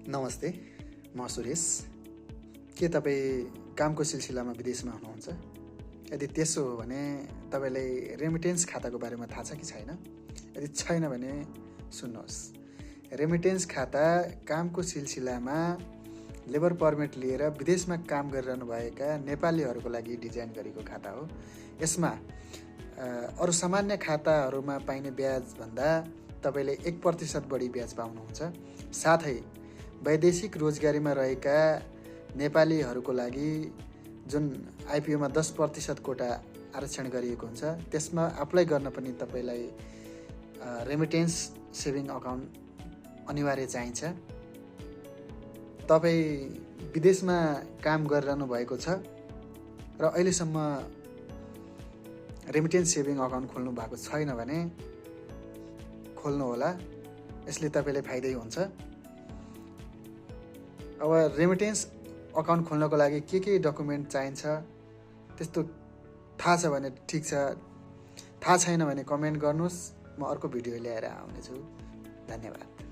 नमस्ते, म सुरेश। के तपाईँ कामको सिलसिलामा विदेशमा हुनुहुन्छ? यदि त्यसो हो भने तपाईँलाई रेमिटेन्स खाताको बारेमा थाहा छ कि छैन? यदि छैन भने सुन्नुहोस्। रेमिटेन्स खाता कामको सिलसिलामा लेबर पर्मिट लिएर विदेशमा काम गरिरहनु भएका नेपालीहरूको लागि डिजाइन गरेको खाता हो। यसमा अरू सामान्य खाताहरूमा पाइने ब्याजभन्दा तपाईँले 1% बढी ब्याज पाउनुहुन्छ। साथै वैदेशिक रोजगारीमा रहेका नेपालीहरूको लागि जुन आइपिओमा 10% कोटा आरक्षण गरिएको हुन्छ, त्यसमा अप्लाई गर्न पनि तपाईँलाई रेमिटेन्स सेभिङ अकाउन्ट अनिवार्य चाहिन्छ। तपाईँ विदेशमा काम गरिरहनु भएको छ र अहिलेसम्म रेमिटेन्स सेभिङ अकाउन्ट खोल्नु भएको छैन भने खोल्नुहोला, यसले तपाईँलाई फाइदै हुन्छ। अब रेमिटेन्स अकाउन्ट खोल्नको लागि के डकुमेन्ट चाहिन्छ त्यस्तो थाहा छ भने ठिक छ, थाहा छैन भने कमेन्ट गर्नुहोस्, म अर्को भिडियो ल्याएर आउनेछु। धन्यवाद।